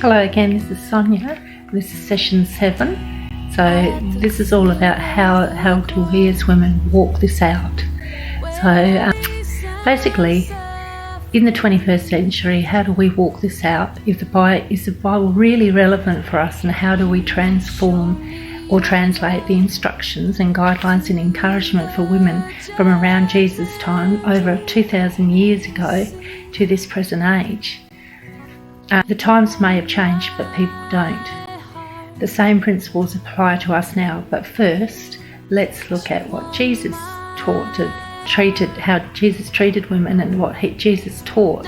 Hello again, this is Sonia. This is session 7. So this is all about how do we as women walk this out. So basically, in the 21st century, how do we walk this out? Is the Bible really relevant for us, and how do we transform or translate the instructions and guidelines and encouragement for women from around Jesus' time over 2,000 years ago to this present age? The times may have changed, but people don't. The same principles apply to us now, but first, let's look at what Jesus taught, how Jesus treated women and what Jesus taught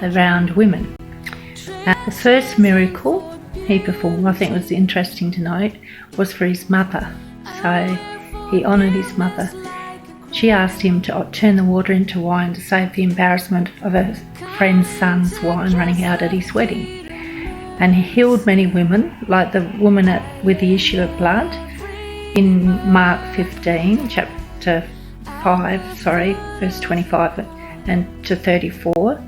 around women. The first miracle he performed, I think was interesting to note, was for his mother. So he honoured his mother. She asked him to turn the water into wine to save the embarrassment of her friend's son's wine running out at his wedding. And he healed many women, like the woman with the issue of blood in Mark 15, chapter 5, verse 25 and to 34,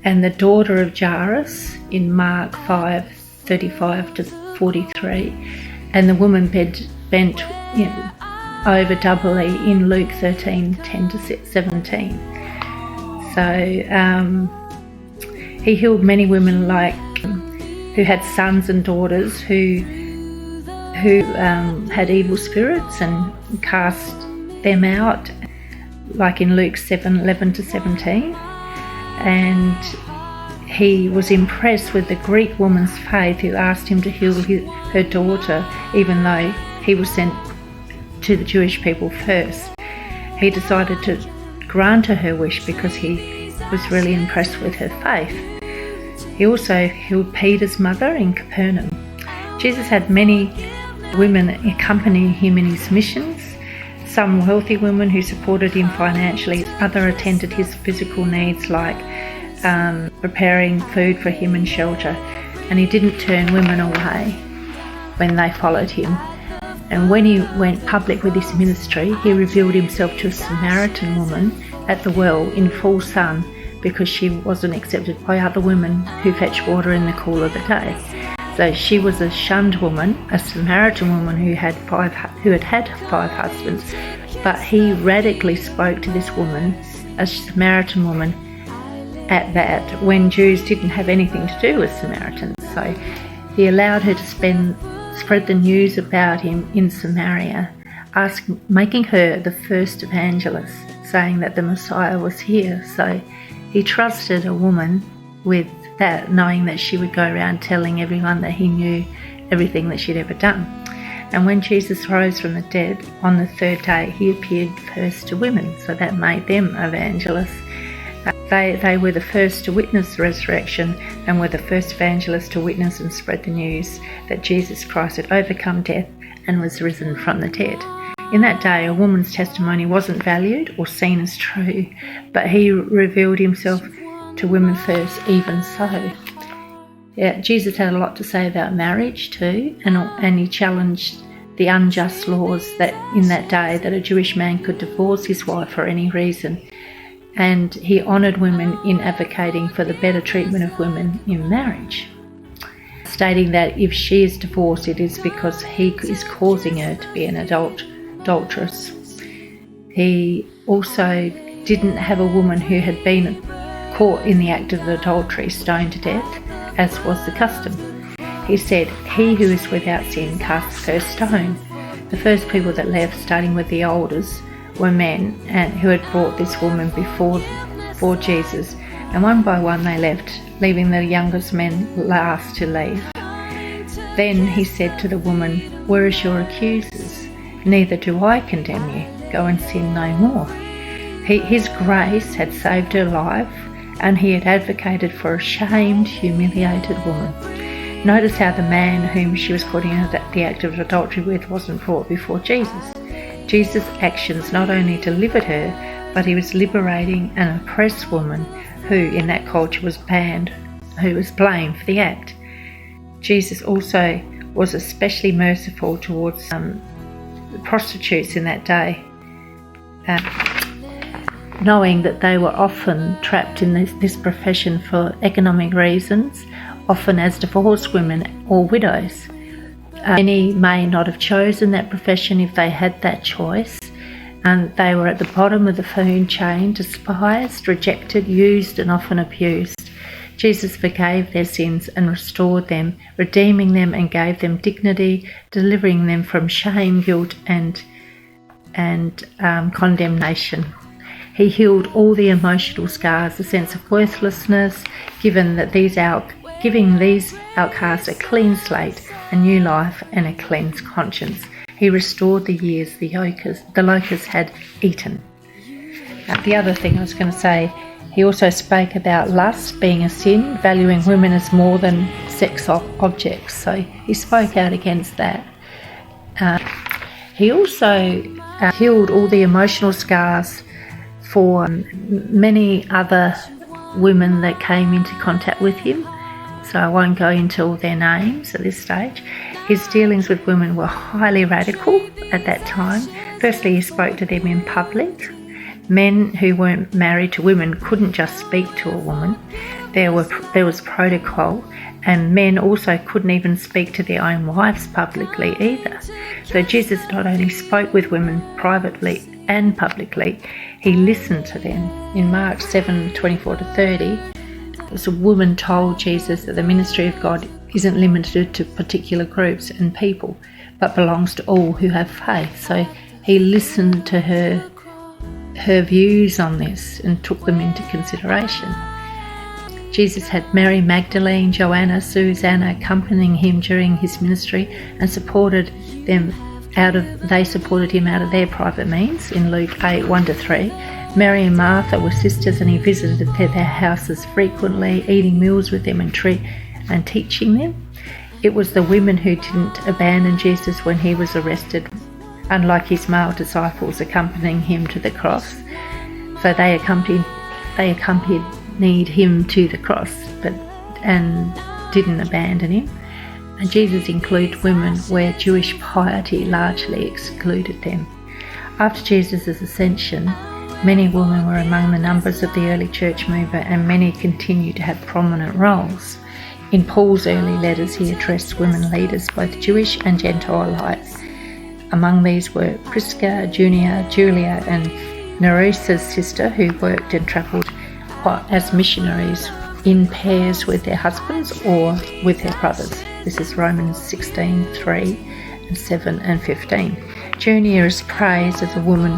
and the daughter of Jairus in Mark 5, 35 to 43, and the woman bent over doubly in Luke 13, 10 to 17. So he healed many women who had sons and daughters who had evil spirits and cast them out, like in Luke 7, 11 to 17. And he was impressed with the Greek woman's faith, who asked him to heal her daughter, even though he was sent to the Jewish people first. He decided to grant her wish because he was really impressed with her faith. He also healed Peter's mother in Capernaum. Jesus had many women accompanying him in his missions, some wealthy women who supported him financially, others attended his physical needs like preparing food for him and shelter, and he didn't turn women away when they followed him. And when he went public with his ministry, he revealed himself to a Samaritan woman at the well in full sun because she wasn't accepted by other women who fetched water in the cool of the day. So she was a shunned woman, a Samaritan woman who had had five husbands, but he radically spoke to this woman, a Samaritan woman, at that when Jews didn't have anything to do with Samaritans. So he allowed her to spread the news about him in Samaria, making her the first evangelist, saying that the Messiah was here. So he trusted a woman with that, knowing that she would go around telling everyone that he knew everything that she'd ever done. And when Jesus rose from the dead on the third day, he appeared first to women, so that made them evangelists. They were the first to witness the resurrection and were the first evangelists to witness and spread the news that Jesus Christ had overcome death and was risen from the dead. In that day, a woman's testimony wasn't valued or seen as true, but he revealed himself to women first, even so. Yeah, Jesus had a lot to say about marriage too, and he challenged the unjust laws that in that day that a Jewish man could divorce his wife for any reason. And he honoured women in advocating for the better treatment of women in marriage, stating that if she is divorced, it is because he is causing her to be an adulteress. He also didn't have a woman who had been caught in the act of adultery stoned to death, as was the custom. He said, "He who is without sin cast the first stone." The first people that left, starting with the elders, were men who had brought this woman before Jesus, and one by one they left, leaving the youngest men last to leave. Then he said to the woman, "Where is your accusers? Neither do I condemn you. Go and sin no more." His grace had saved her life, and he had advocated for a shamed, humiliated woman. Notice how the man whom she was caught in the act of adultery with wasn't brought before Jesus. Jesus' actions not only delivered her, but he was liberating an oppressed woman who, in that culture, was blamed for the act. Jesus also was especially merciful towards prostitutes in that day, knowing that they were often trapped in this profession for economic reasons often as divorced women or widows. Many may not have chosen that profession if they had that choice, and they were at the bottom of the food chain, despised, rejected, used, and often abused. Jesus forgave their sins and restored them, redeeming them and gave them dignity, delivering them from shame, guilt, and condemnation. He healed all the emotional scars, the sense of worthlessness, giving these outcasts a clean slate, a new life, and a cleansed conscience. He restored the years the locusts had eaten. The other thing I was going to say, he also spoke about lust being a sin, valuing women as more than sex objects. So he spoke out against that. He also healed all the emotional scars for many other women that came into contact with him. So I won't go into all their names at this stage. His dealings with women were highly radical at that time. Firstly, he spoke to them in public. Men who weren't married to women couldn't just speak to a woman. There was protocol, and men also couldn't even speak to their own wives publicly either. So Jesus not only spoke with women privately and publicly, he listened to them. In Mark 7:24-30, a woman told Jesus that the ministry of God isn't limited to particular groups and people, but belongs to all who have faith. So he listened to her views on this and took them into consideration. Jesus had Mary Magdalene, Joanna, Susanna accompanying him during his ministry and supported him out of their private means in Luke 8:1-3. Mary and Martha were sisters, and he visited their houses frequently, eating meals with them and teaching them. It was the women who didn't abandon Jesus when he was arrested, unlike his male disciples accompanying him to the cross. So they accompanied him to the cross, and didn't abandon him. And Jesus included women where Jewish piety largely excluded them. After Jesus' ascension, many women were among the numbers of the early church movement, and many continue to have prominent roles. In Paul's early letters, he addressed women leaders, both Jewish and Gentile alike. Among these were Prisca, Julia, and Nereus's sister, who worked and travelled as missionaries in pairs with their husbands or with their brothers. This is Romans 16:3 and 7 and 15. Julia is praised as a woman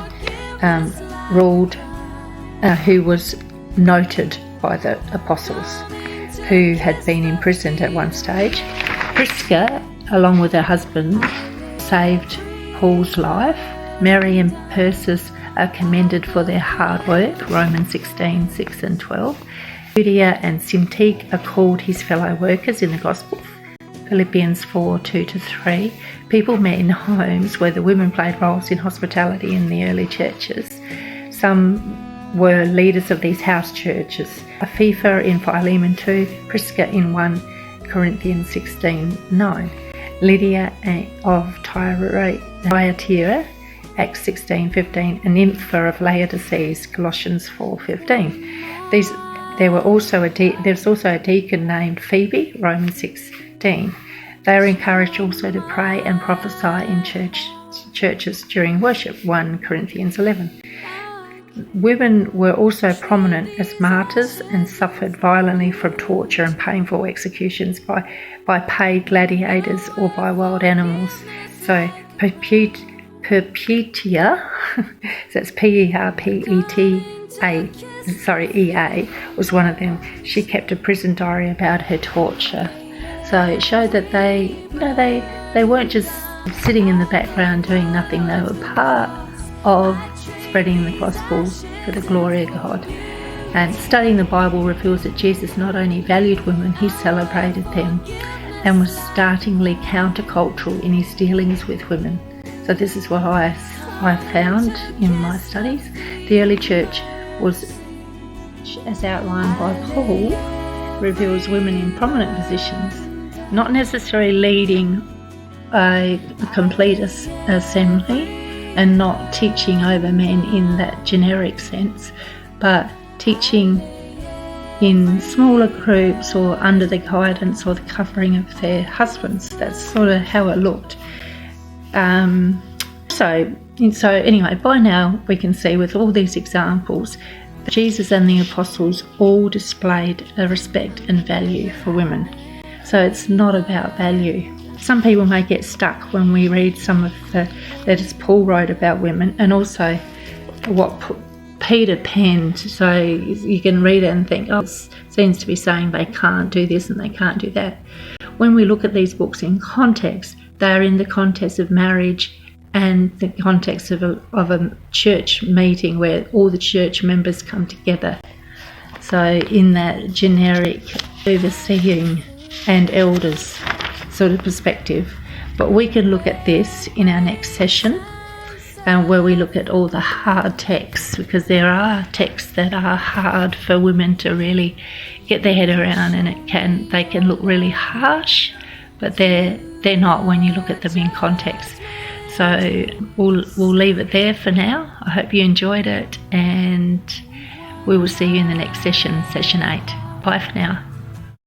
who was noted by the apostles, who had been imprisoned at one stage. Prisca, along with her husband, saved Paul's life. Mary and Persis are commended for their hard work, Romans 16:6 and 12. Julia and Syntyche are called his fellow workers in the Gospel, Philippians 4:2-3. People met in homes where the women played roles in hospitality in the early churches. Some were leaders of these house churches. Apphia in Philemon 2, Prisca in 1 Corinthians 16:9. Lydia of Thyatira, Acts 16:15, and Nympha of Laodiceas, Colossians 4:15. There's also a deacon named Phoebe, Romans 16. They are encouraged also to pray and prophesy in churches during worship, 1 Corinthians 11. Women were also prominent as martyrs and suffered violently from torture and painful executions by paid gladiators or by wild animals. So Perpetua, that's EA, was one of them. She kept a prison diary about her torture. So it showed that they weren't just sitting in the background doing nothing. They were part of spreading the gospel for the glory of God. And studying the Bible reveals that Jesus not only valued women, he celebrated them and was startlingly countercultural in his dealings with women. So this is what I found in my studies. The early church was, as outlined by Paul, reveals women in prominent positions, not necessarily leading a complete assembly and not teaching over men in that generic sense, but teaching in smaller groups or under the guidance or the covering of their husbands. That's sort of how it looked. So anyway, by now we can see with all these examples, Jesus and the apostles all displayed a respect and value for women. So it's not about value. Some people may get stuck when we read some of the letters Paul wrote about women, and also what Peter penned. So you can read it and think, oh, it seems to be saying they can't do this and they can't do that. When we look at these books in context, they are in the context of marriage and the context of a church meeting where all the church members come together. So in that generic overseeing and elders sort of perspective. But we can look at this in our next session, where we look at all the hard texts, because there are texts that are hard for women to really get their head around, and they can look really harsh, but they're not when you look at them in context. So we'll leave it there for now. I hope you enjoyed it, and we will see you in the next session, session 8. Bye for now.